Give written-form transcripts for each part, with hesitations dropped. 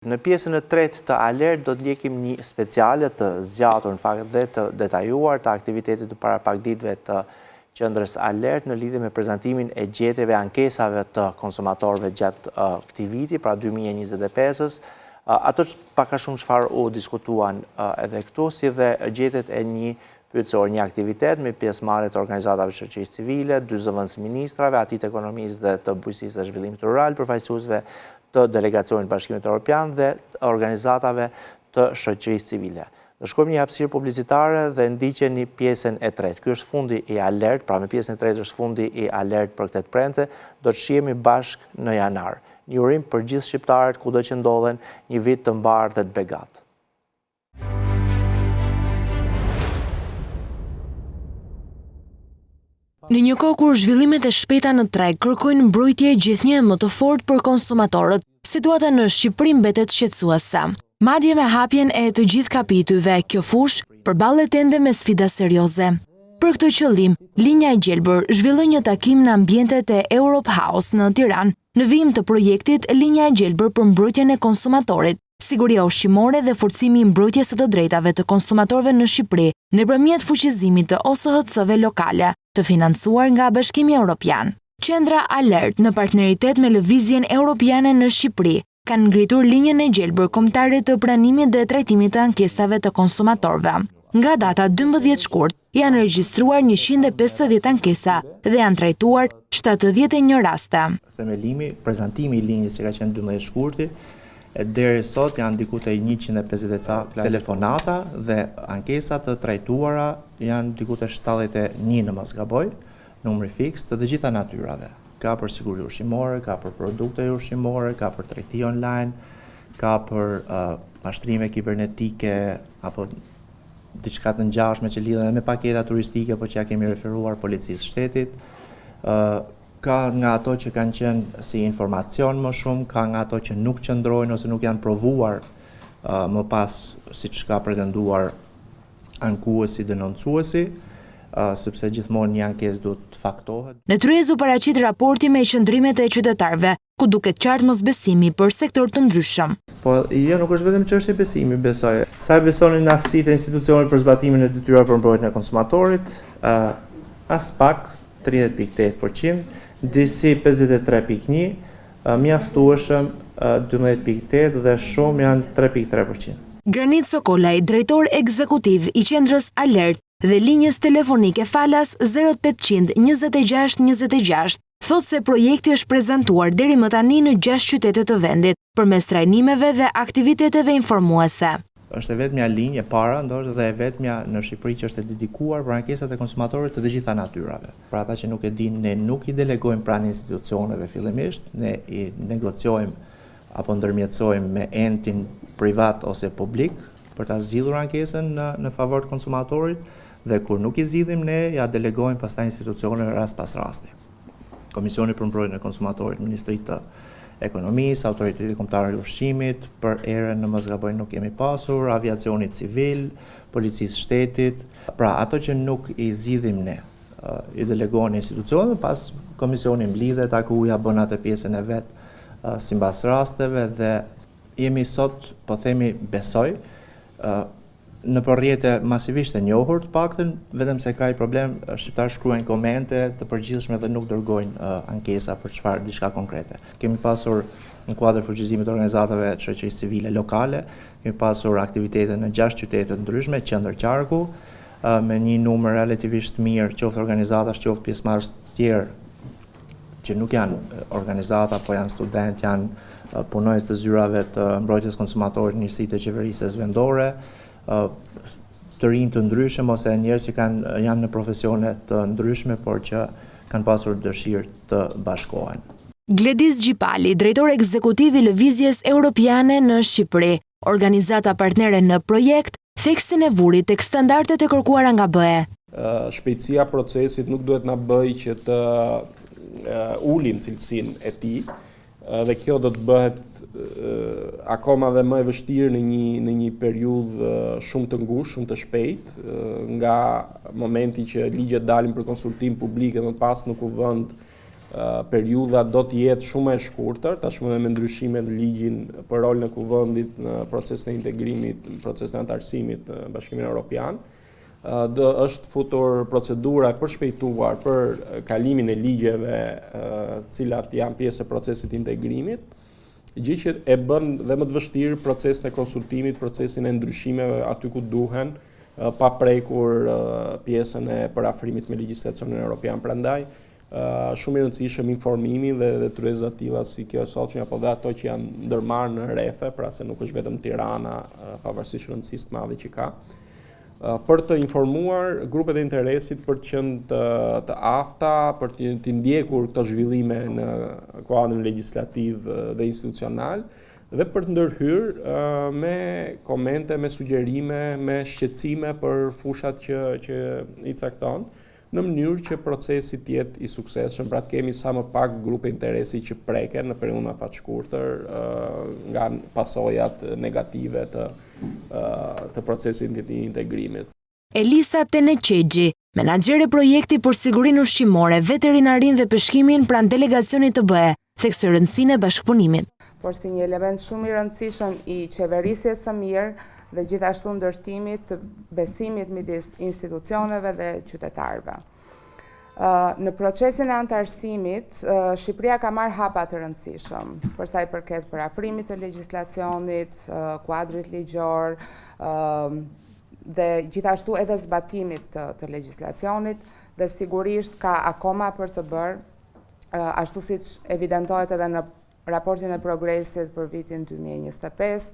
Në pjesën e tretë të alert do të ndjekim një speciale të zgjatur, në fakt dhe të detajuar të aktivitetit të parapagditëve të qendrës alert në lidhje me prezantimin e gjetjeve ankesave të konsumatorëve gjatë këtij viti, pra 2025-s. Ato pak a shumë çfarë u diskutuan edhe këtu, si dhe gjetjet e një pyetësor, një aktivitet me pjesëmarrje të organizatave shoqërisë civile, dy zëvendës ministrave, atit ekonomisë dhe të bujqësisë dhe zhvillimit rural, përfaqësuesve të delegacionit Bashkimit Evropian dhe organizatave të shoqërisë civile. Do shkojmë një hapësirë publicitare dhe ndiqeni pjesën e tretë. Ky është fundi i alert, pra me pjesën e tretë është fundi i alert për këtë premte. Do të shihemi bashkë në janar. Një urim për gjithë shqiptarët kudo që ndodhen, një vit të mbar dhe të begat. Në një kohë kur zhvillimet e shpejta në treg kërkojnë mbrojtje gjithnjë më të fortë për konsumatorët, situata në Shqipëri mbetet shqetësuese. Madje me hapjen e të gjithë kapitujve, kjo fushë përballet ende me sfida serioze. Për këtë qëllim, Linja e Gjelbër zhvilloi një takim në ambientet e Europe House në Tiranë, në vijim të projektit Linja e Gjelbër për mbrojtjen e konsumatorit, siguria ushqimore dhe forcimi i mbrojtjes së të drejtave të konsumatorëve në Shqipëri nëpërmjet fuqizimit të OSHC-ve lokale, të financuar nga Bashkimi Evropian. Qendra Alert në partneritet me Lëvizjen Europiane në Shqipëri kanë ngritur linjën e gjelbër kombëtare të pranimit dhe trajtimit të ankesave të konsumatorëve. Nga data 12 shkurt janë regjistruar 150 ankesa dhe janë trajtuar 71 raste. Themelimi, prezantimi i linjës që ka qenë 12 shkurti, deri sot janë diku te 150 telefonata dhe ankesa të trajtuara janë diku te 71 në mos gaboj, numri fiks të gjitha natyrave. Ka për siguri ushqimore, ka për produkte ushqimore, ka për tregti online, ka për mashtrime kibernetike apo diçka të ngjashme që lidhen me paketa turistike, por që ja kemi referuar policisë shtetit. Ka nga ato që kanë qenë si informacion më shumë, ka nga ato që nuk qëndrojnë ose nuk janë provuar më pas siç ka pretenduar ankuesi denoncuesi, sepse gjithmonë një ankesë duhet të faktohet. Në tryez u paraqit raporti me qëndrimet e qytetarëve, ku duket qartë mosbesimi për sektor të ndryshëm. Po jo, nuk është vetëm çështje besimi, besoj. Sa e besonin në aftësitë e institucionit për zbatimin e detyrave për mbrojtjen e konsumatorit, as pak 30.8%, disi 53.1%, mjaftueshëm 12.8% dhe shumë janë 3.3%. Granit Sokolaj, drejtor ekzekutiv i qendrës Alert dhe linjës telefonike falas 0800 26 26, thot se projekti është prezantuar deri më tani në 6 qytete të vendit, përmes trajnimeve dhe aktiviteteve informuese. Është vetmja linjë e para, ndoshta dhe e vetmja në Shqipëri që është dedikuar për ankesat e konsumatorit të gjitha natyrave. Për ata që nuk e dinë, ne nuk i delegojmë pranë institucioneve fillimisht, ne i negociojmë apo ndërmjetësojmë me entin privat ose publik për ta zgjidhur ankesën në favor të konsumatorit dhe kur nuk i zgjidhim ne ja delegojmë pastaj institucioneve rast pas rasti. Komisioni për mbrojtjen e konsumatorit, Ministritë të Ekonomisë, Autoriteti Kombëtar i Ushqimit, për erën në mos gaboj nuk kemi pasur, aviacioni civil, policisë shtetit. Pra ato që nuk i zgjidhim ne, i delegojnë institucionet, pas komisioni mblidhet, aku ja bën atë pjesën e vet sipas rasteve dhe jemi sot, po themi besoj, në përrjete masivisht e njohur të paktën, vetëm se ka i problem, shqiptarë shkruajnë komente të përgjithshme dhe nuk dërgojnë ankesa për çfarë diçka konkrete. Kemi pasur në kuadër fuqizimit të organizatave të shoqërisë civile lokale, kemi pasur aktivitete në 6 qytete të ndryshme, qendër qarku, me një numër relativisht mirë, qoftë organizatash, qoftë pjesëmarrës të tjerë që nuk janë organizata, po janë student, janë punojës të zyrave të mbrojtjes konsumatorit në njësitë e qeverisë vendore, të rinj të ndryshëm ose njerëz që janë në profesione të ndryshme por që kanë pasur dëshirë të bashkohen. Gledis Gjipali, drejtor ekzekutiv i Lëvizjes Europiane në Shqipëri, organizata partnere në projekt, theksin e vuri tek standardet e kërkuara nga BE. Shpejtësia procesit nuk duhet na bëjë që të ulim cilësinë e tij, dhe kjo do të bëhet akoma dhe më e vështirë në një periudhë shumë të ngushtë, shumë të shpejtë, nga momenti që ligjet dalin për konsultim publik dhe më pas në kuvend periudha do të jetë shumë e shkurtër, tashmë edhe me ndryshimet në ligjin për rolin e kuvendit në procesin e integrimit, në procesin e anëtarësimit në Bashkimin Evropian. Është futur procedura e përshpejtuar për kalimin e ligjeve cilat janë pjesë e procesit integrimit, gjë që e bën dhe më të vështirë procesin e konsultimit, procesin e ndryshimeve aty ku duhen, pa prekur pjesën e përafrimit me legjislacionin evropian. Prandaj, shumë i rëndësishëm informimi dhe detyreza të tilla si kjo sot, apo dhe ato që janë ndërmarrë në rrethe, pra se nuk është vetëm Tirana, pavarësisht rëndësisë të madhe që ka, për të informuar grupet e interesit për të qenë të afta, për të ndjekur këto zhvillime në kuadrin legjislativ dhe institucional, dhe për të ndërhyrë me komente, me sugjerime, me shqetësime për fushat që i cakton, në mënyrë që procesi të jetë i suksesshëm, pra të kemi sa më pak grupe interesi që preken në periudhën më fat shkurtër nga pasojat negative të procesit të integrimit. Elisa Teneqegji, menaxhere projekti për sigurinë ushqimore, veterinarinë dhe peshkimin pranë delegacionit të BE, theksoi rëndësinë e bashkëpunimit. Por si një element shumë i rëndësishëm i qeverisjes së mirë dhe gjithashtu ndërtimit të besimit midis institucioneve dhe qytetarëve. Në procesin e anëtarësimit, Shqipëria ka marrë hapa të rëndësishëm, për sa i përket përafrimit të legjislacionit, kuadrit ligjor, dhe gjithashtu edhe zbatimit të legjislacionit, dhe sigurisht ka akoma për të bërë, ashtu siç evidentohet edhe në raportin e progresit për vitin 2025,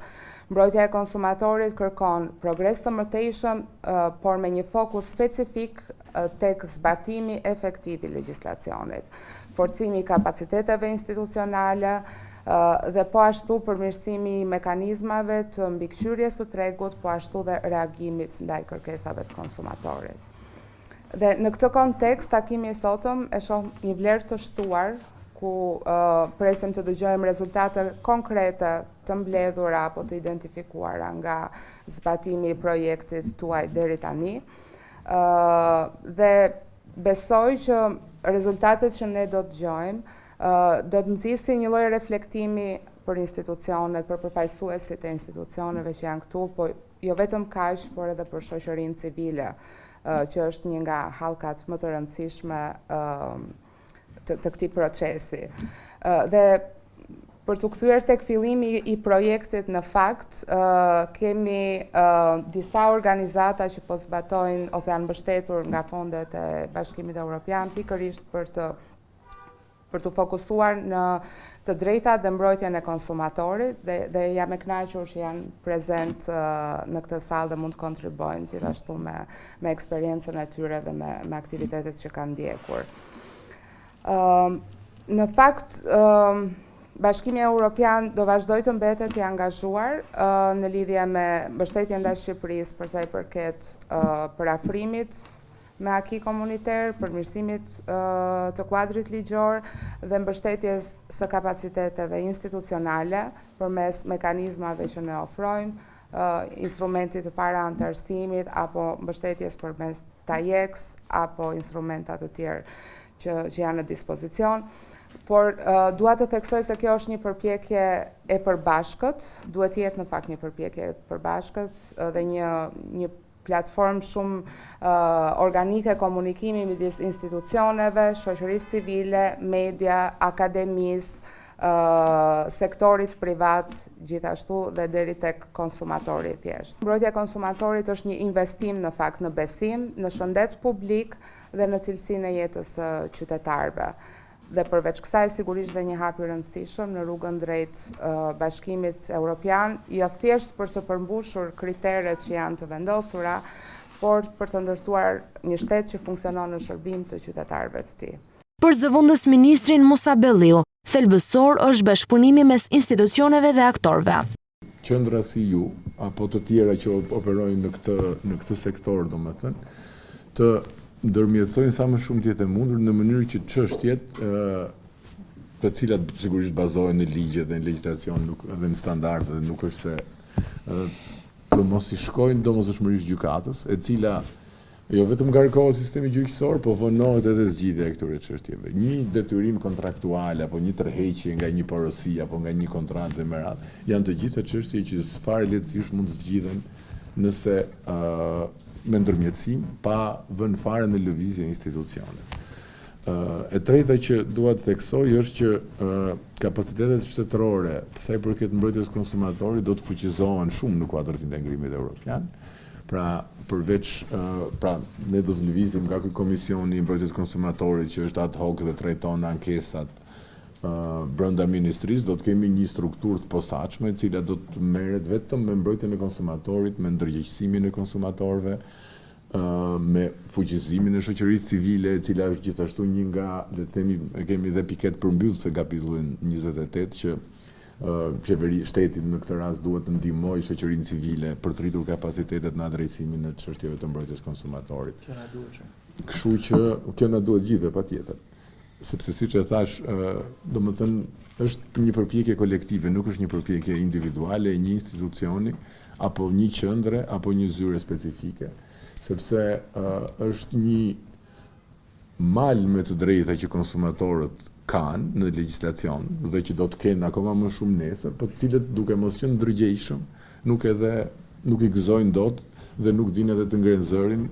mbrojtja e konsumatorit kërkon progres të mëtejshëm, por me një fokus specifik tek zbatimi efektiv i legjislacionit, forcimi i kapaciteteve institucionale dhe po ashtu përmirësimi i mekanizmave të mbikëqyrjes së tregut, po ashtu dhe reagimit ndaj kërkesave të konsumatorit. Dhe në këtë kontekst, takimi i sotëm e shoh një vlerë të shtuar, ku presim të dëgjojmë rezultate konkrete të mbledhura apo të identifikuara nga zbatimi i projektit tuaj deri tani. Dhe besoj që rezultatet që ne do të dëgjojmë do të nxisin një lloj reflektimi për institucionet, për përfaqësuesit e institucioneve që janë këtu, po jo vetëm kaq, por edhe për shoqërinë civile, që është një nga hallkat më të rëndësishme të këtij procesi. Dhe për të kthyer tek fillimi i projektit, në fakt, kemi disa organizata që po zbatojnë ose janë mbështetur nga fondet e Bashkimit Evropian pikërisht për të fokusuar në të drejtat dhe mbrojtjen e konsumatorit, dhe jam e kënaqur që janë prezent në këtë sallë dhe mund të kontribuojnë gjithashtu me eksperiencën e tyre dhe me aktivitetet që kanë ndjekur. Në fakt, Bashkimi Evropian do vazhdoj të mbetet i angazhuar në lidhje me mbështetjen ndaj Shqipërisë për sa i përket përafrimit me aki komuniter, përmirësimit të kuadrit ligjor dhe mbështetjes së kapaciteteve institucionale përmes mekanizmave që ne ofrojmë, instrumentit të para anëtarësimit apo mbështetjes përmes TAIEX apo instrumentat të tjerë që janë në dispozicion, por dua të theksoj se kjo është një përpjekje e përbashkët, duhet jetë në fakt një përpjekje e përbashkët dhe një platformë shumë organike komunikimi midis institucioneve, shoqërisë civile, media, akademisë, sektorit privat, gjithashtu dhe deri tek konsumatori thjesht. Mbrojtja e konsumatorit është një investim në fakt në besim, në shëndet publik dhe në cilësinë e jetës së qytetarëve. Dhe përveç kësaj sigurisht dhe një hap i rëndësishëm në rrugën drejt Bashkimit Evropian, jo thjesht për të përmbushur kriteret që janë të vendosura, por për të ndërtuar një shtet që funksionon në shërbim të qytetarëve të tij. Për zëvendës ministrin Musa Belliu, thelbësor është bashkëpunimi mes institucioneve dhe aktorëve. Qendra si ju, apo të tjera që operojnë në këtë sektor, domethënë, të ndërmjetësojnë sa më shumë të jetë e mundur në mënyrë që çështjet të cilat sigurisht bazohen në ligje dhe në legjislacion dhe në standarde, dhe nuk është se të mos i shkojnë domosdoshmërisht gjykatës, e cila Jo vetëm ngarkohet sistemi gjyqësor, po vonohet edhe zgjidhja e këtyre çështjeve. Një detyrim kontraktual apo një tërheqje nga një porosi apo nga një kontratë dhe me radhë, janë të gjitha çështje që fare lehtësisht mund të zgjidhen nëse me ndërmjetësim pa vënë fare në lëvizje institucione. E treta që dua të theksoj është që kapacitetet shtetërore, sa i përket mbrojtjes konsumatorit, do të fuqizohen shumë në kuadër të integrimit evropian. Pra, përveç, ne do të lëvizim nga ky komisioni i mbrojtjes konsumatorit që është ad hoc dhe trajton ankesat brenda ministrisë, do të kemi një strukturë të posaçme e cila do të merret vetëm me mbrojtjen e konsumatorit, me ndërgjegjësimin e konsumatorëve, me fuqizimin e shoqërisë civile, e cila është gjithashtu një nga, le të themi, kemi dhe piket përmbyllëse kapitullin 28 që shteti në këtë rast duhet të ndihmojë shoqërinë civile për të rritur kapacitetet në drejtësimin në çështjeve të mbrojtjes konsumatorit. Kështu që kjo na duhet gjithëve patjetër. Sepse siç e thash, domethënë është një përpjekje kolektive, nuk është një përpjekje individuale e një institucioni apo një qendre apo një zyre specifike, sepse është një mal me të drejta që konsumatorët kanë në legjislacion dhe që do të kenë akoma më shumë nesër, por të cilët duke mos qenë ndërgjegjshëm, nuk i gëzojnë dot dhe nuk dinë edhe të ngrenë zërin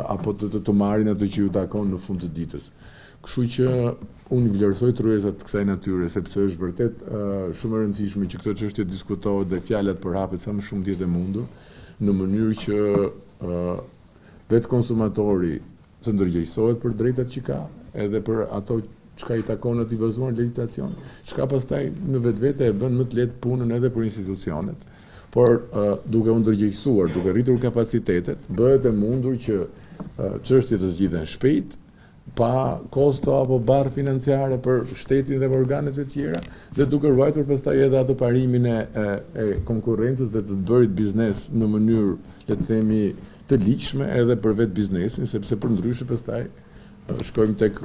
apo të marrin atë që ju takon në fund të ditës. Kështu që unë vlerësoj tryezat të kësaj natyre, sepse është vërtet shumë e rëndësishme që këtë çështje diskutohet dhe fjalat përhapet sa më shumë të jetë e mundur, në mënyrë që vetë konsumatori të ndërgjegjësohet për drejtat që ka, edhe për ato çka i takon atij bazuar në legjislacion, çka pastaj në vetvete e bën më të lehtë punën edhe për institucionet. Por duke u ndërgjegjësuar, duke rritur kapacitetet, bëhet e mundur që çështjet të zgjidhen shpejt, pa kosto apo barë financiare për shtetin dhe për organet e tjera, dhe duke ruajtur pastaj edhe atë parimin e konkurrencës dhe të bërit biznes në mënyrë, le të themi, të ligjshme edhe për vetë biznesin, sepse përndryshe pastaj shkojmë tek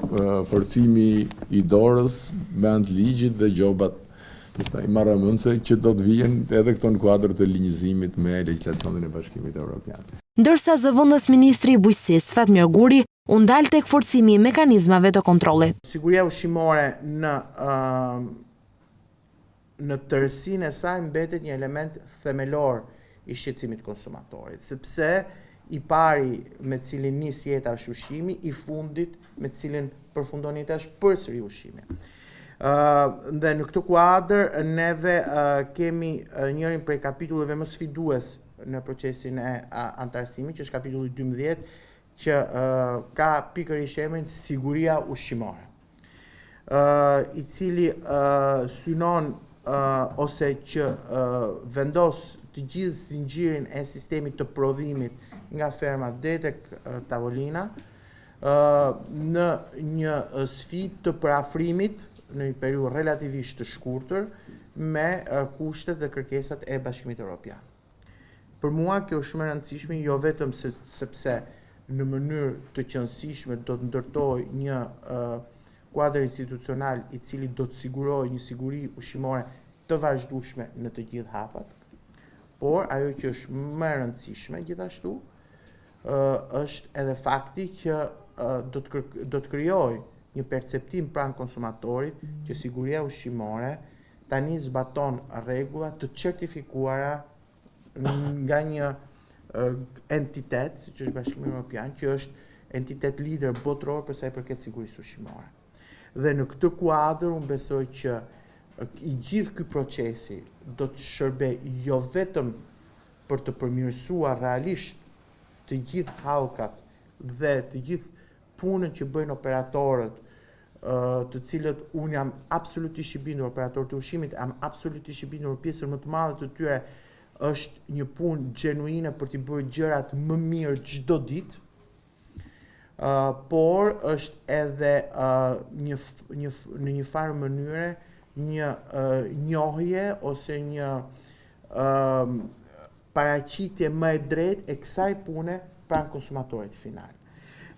forcimi i dorës me anë të ligjit dhe gjobat pastaj marramëndse që do të vijen edhe këto në kuadër të linjëzimit me legjislacionin e Bashkimit Evropian. Ndërsa zëvendës ministri i Bujqësisë Fatmir Guri u ndal tek forcimi i mekanizmave të kontrollit. Siguria ushqimore në tërësinë e saj mbetet një element themelor i shqetësimit konsumatorit, sepse i pari me cilin nis jeta është ushqimi, i fundit me cilin përfundon jeta është përsëri ushqimi. Dhe në këtë kuadër neve kemi njërin prej kapitulleve më sfidues në procesin e antarësimit, që është kapitulli 12, që ka pikërisht emrin siguria ushqimore, i cili synon ose që vendos të gjithë zinxhirin e sistemit të prodhimit nga ferma deri tek tavolina në një sfidë të përafrimit në një periudhë relativisht të shkurtër me kushtet dhe kërkesat e Bashkimit Evropian. Për mua kjo është shumë e rëndësishme, jo vetëm sepse në mënyrë të qëndësishme do të ndërtoj një kuadër institucional i cili do të sigurojë një siguri ushqimore të vazhdueshme në të gjithë hapat, por ajo që është më e rëndësishme gjithashtu është edhe fakti që do të krijojë një perceptim pranë konsumatorit që siguria ushqimore tani zbaton rregulla të certifikuara nga një entitet, siç është Bashkimi Evropian, që është entitet lider botror për sa i përket sigurisë ushqimore. Dhe në këtë kuadër unë besoj që i gjithë ky procesi do të shërbejë jo vetëm për të përmirësuar realisht të gjithë hallkat dhe të gjithë punën që bëjnë operatorët, të cilët unë jam absolutisht i bindur, operatorët e ushqimit, jam absolutisht i bindur, pjesën më të madhe të tyre është një punë gjenuine për t'i bërë gjërat më mirë çdo ditë, por është edhe në një farë mënyre një njohje ose një paraqitje më e drejtë e kësaj pune pranë konsumatorit final.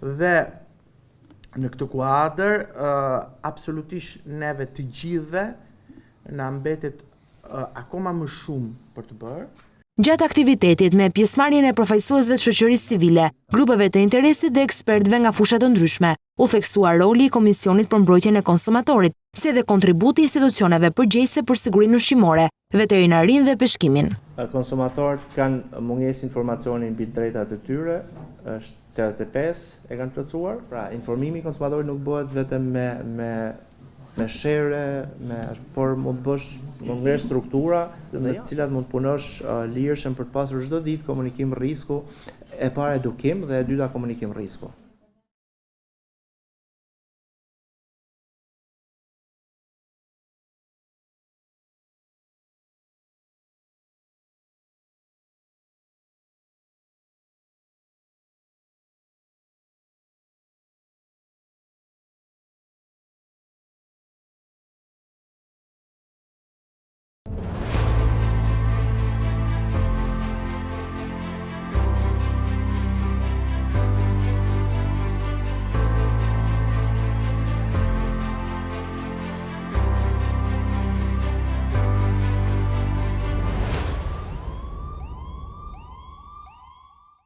Dhe në këtë kuadër, absolutisht neve të gjithëve na mbetet akoma më shumë për të bërë, Gjatë aktivitetit me pjesëmarrjen e përfaqësuesve të shoqërisë civile, grupeve të interesit dhe ekspertëve nga fusha të ndryshme, u theksua roli i Komisionit për Mbrojtjen e Konsumatorit, si edhe kontributi i institucioneve përgjegjëse për sigurinë ushqimore, veterinarinë dhe peshkimin. Konsumatorët kanë mungesë informacioni mbi drejtat e tyre, është 85 e kanë plotësuar. Pra, informimi i konsumatorit nuk bëhet vetëm me shere, por mund të bësh ngresh struktura në të cilat mund të punosh lirshëm për të pasur çdo ditë komunikim rrisku, e para edukim dhe e dyta komunikim rrisku.